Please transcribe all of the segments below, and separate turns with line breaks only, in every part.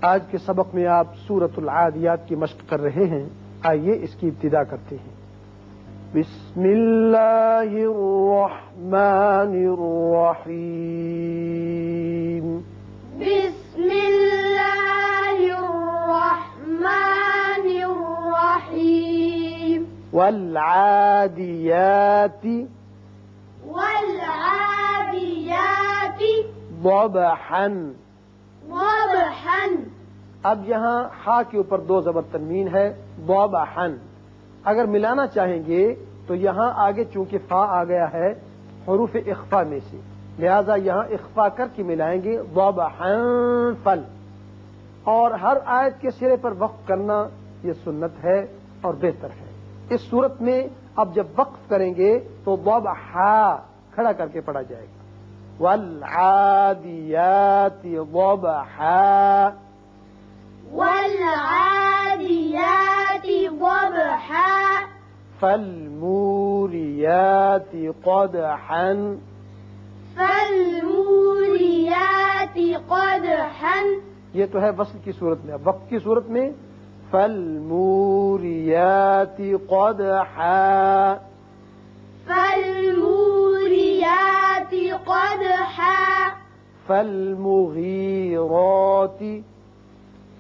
آج کے سبق میں آپ سورۃ العادیات کی مشق کر رہے ہیں. آئیے اس کی ابتدا کرتے ہیں. بسم اللہ الرحمن الرحیم.
بسم اللہ الرحمن الرحیم.
والعادیات
والعادیات
ضبحا.
ضبحا.
اب یہاں ہا کے اوپر دو زبر تنوین ہے. ضبحا اگر ملانا چاہیں گے تو یہاں آگے چونکہ فا آ گیا ہے حروف اخفا میں سے، لہذا یہاں اخفا کر کے ملائیں گے ضبحا فل. اور ہر آیت کے سرے پر وقف کرنا یہ سنت ہے اور بہتر ہے. اس صورت میں اب جب وقف کریں گے تو ضبحا کھڑا کر کے پڑھا جائے گا. والعادیات ضبحا.
والعادیات ضبحا.
فالموریات قدحا.
فالموریات قدحا.
یہ تو ہے وصل کی صورت میں. اب وقف کی صورت میں فالموریات قدحا.
فالموریات قدحا.
فالمغیرات.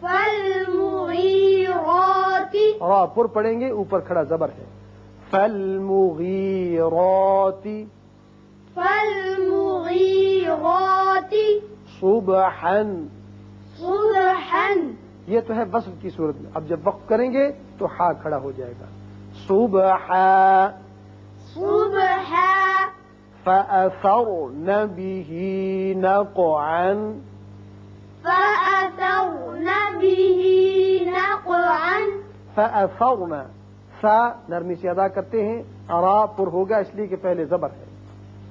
فالمغیرات.
را پر پڑھیں گے اوپر کھڑا زبر ہے. فالمغیرات.
فالمغیرات
صبحا.
صبحا.
یہ تو ہے وصل کی صورت میں. اب جب وقف کریں گے تو ہا کھڑا ہو جائے گا. صبحا.
صبحا.
فأثرن به نقعا.
فأثرن به نقعا.
فأثرن سا نرمی سے ادا کرتے ہیں. را پر ہوگا اس لیے کہ پہلے زبر ہے.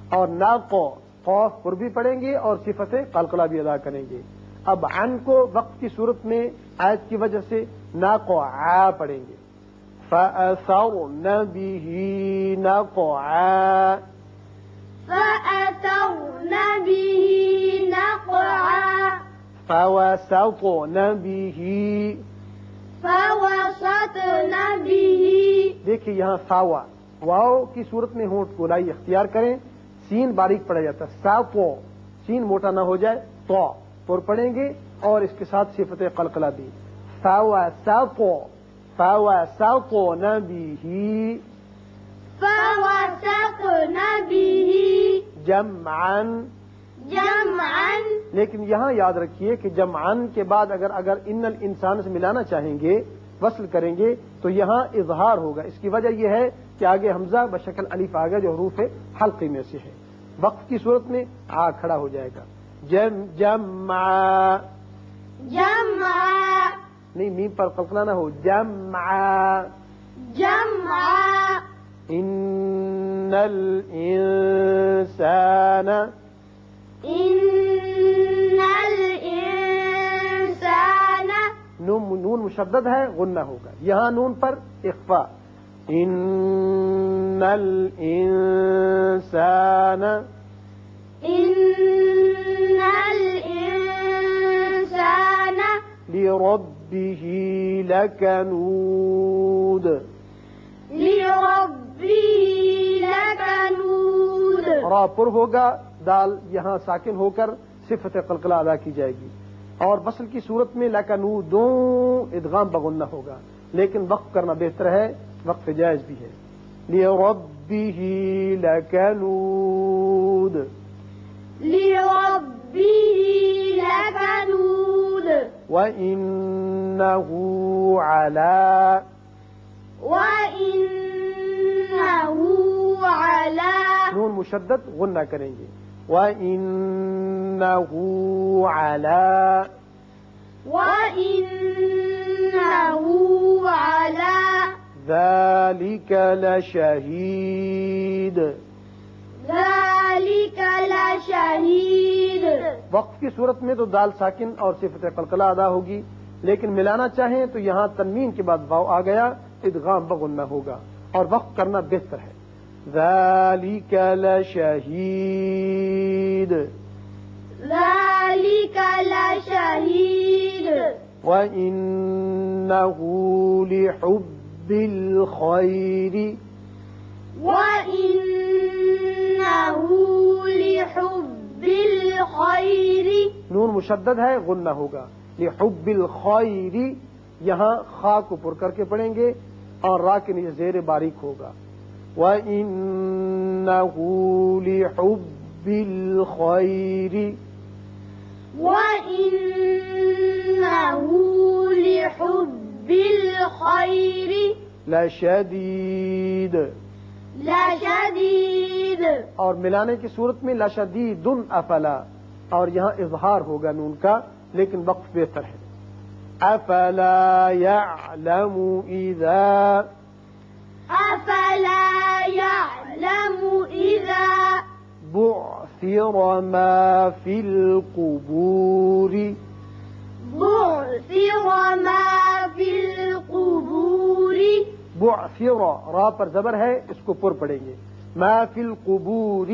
اور ناقو قوف پر بھی پڑھیں گے اور صفت قلقلہ بھی ادا کریں گے. اب عن کو وقت کی صورت میں آیت کی وجہ سے ناقو عا پڑھیں گے. فأثرن به نقعا.
فأثرن به نقعا.
فوسطن به.
فوسطن به.
دیکھیے یہاں فاوا واو کی صورت میں ہونٹ گولائی اختیار کریں. سین باریک پڑا جاتا ہے. ساپو سین موٹا نہ ہو جائے تو پر پڑھیں گے اور اس کے ساتھ صفت قلقلہ بھی. فوسطو. فوسطن به.
فوسطن به.
جمعا.
جمعا.
لیکن یہاں یاد رکھیے کہ جمعن کے بعد اگر ان الانسان سے ملانا چاہیں گے وصل کریں گے تو یہاں اظہار ہوگا. اس کی وجہ یہ ہے کہ آگے حمزہ بشکل الف آگے جو حروف حلقی میں سے ہے. وقف کی صورت میں آ کھڑا ہو جائے گا. جمع.
جمع.
نہیں میم پر قلقلہ نہ ہو. جمع.
جمع.
ان الانسان.
ان الانسان.
نون مشدد ہے غنہ ہوگا. یہاں نون پر اخفا. ان الانسان.
ان الانسان.
لربه لکنود.
لربه لکنود.
را پر ہوگا. دال یہاں ساکن ہو کر صفت قلقلہ ادا کی جائے گی. اور وصل کی صورت میں لکنودوں ادغام بغنہ ہوگا. لیکن وقف کرنا بہتر ہے. وقف جائز بھی ہے. لربه لکنود.
لربه لکنود.
وإنه على.
وإنه على.
نون مشدد غنہ کریں گے. وإنه على.
وإنه على.
ذلك لشهيد.
ذلك لشهيد.
وقف کی صورت میں تو دال ساکن اور صفت قلقلہ ادا ہوگی. لیکن ملانا چاہیں تو یہاں تنوین کے بعد واو آ گیا. ادغام بغنہ ہوگا اور وقف کرنا بہتر ہے. ذلك لشهيد.
ذلك لشهيد.
وَإِنَّهُ لِحُبِّ الْخَيْرِ
وَإِنَّهُ لِحُبِّ الْخَيْرِ
نون مشدد ہے، غنہ ہوگا. لحب الخیر، یہاں خا کو پر کر کے پڑھیں گے اور را کے نیچے زیر باریک ہوگا. وَإِنَّهُ لِحُبِّ الْخَيْرِ
وَإِنَّهُ لِحُبِّ الْخَيْرِ
لَشَدِيدٌ.
لَشَدِيدٌ.
اور ملانے کی صورت میں لَشَدِيدٌ افلا، اور یہاں اظہار ہوگا نون کا، لیکن وقف بہتر ہے. افلا يعلم اذا
أفلا يعلم إذا
بعثر ما في القبور.
بعثر ما في القبور.
بعثر را پر زبر ہے، اس کو پر پڑھیں گے. ما فی القبور،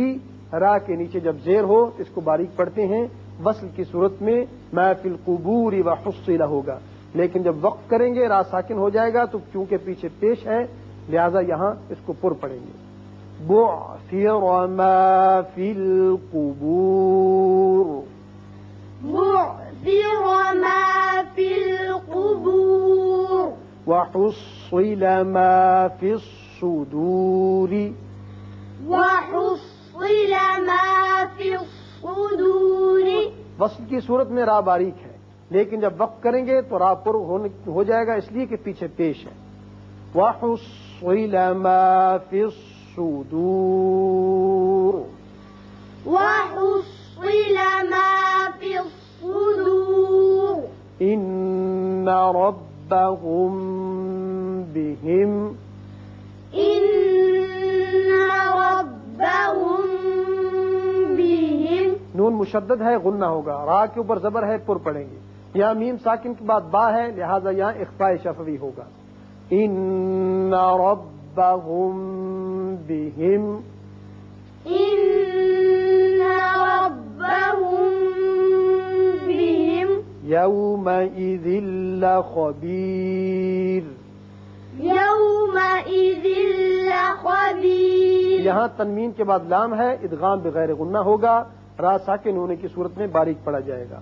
را کے نیچے جب زیر ہو اس کو باریک پڑھتے ہیں. وصل کی صورت میں ما فی القبور وحصل ہوگا، لیکن جب وقف کریں گے را ساکن ہو جائے گا، تو کیونکہ پیچھے پیش ہے لہذا یہاں اس کو پر پڑھیں گے. بعثر ما فی القبور.
بعثر ما في القبور.
وحصل ما فی الصدور.
وحصل ما في الصدور.
وصل کی صورت میں را باریک ہے، لیکن جب وقف کریں گے تو را پر ہو جائے گا، اس لیے کہ پیچھے پیش ہے. وحصل ما فی الصدور.
وحصل ما في الصدور.
ان ربهم بهم
إن ربهم بهم.
نون مشدد ہے، غنہ ہوگا. را کے اوپر زبر ہے، پر پڑھیں گے. یہاں میم ساکن کے بعد با ہے، لہذا یہاں اخفاء شفوی ہوگا. ان ربهم بهم.
إن ربهم بهم
يومئذ لخبير.
يومئذ لخبير.
یہاں تنوین کے بعد لام ہے، ادغام بغیر غنہ ہوگا. را ساکن ہونے کی صورت میں باریک پڑا جائے گا.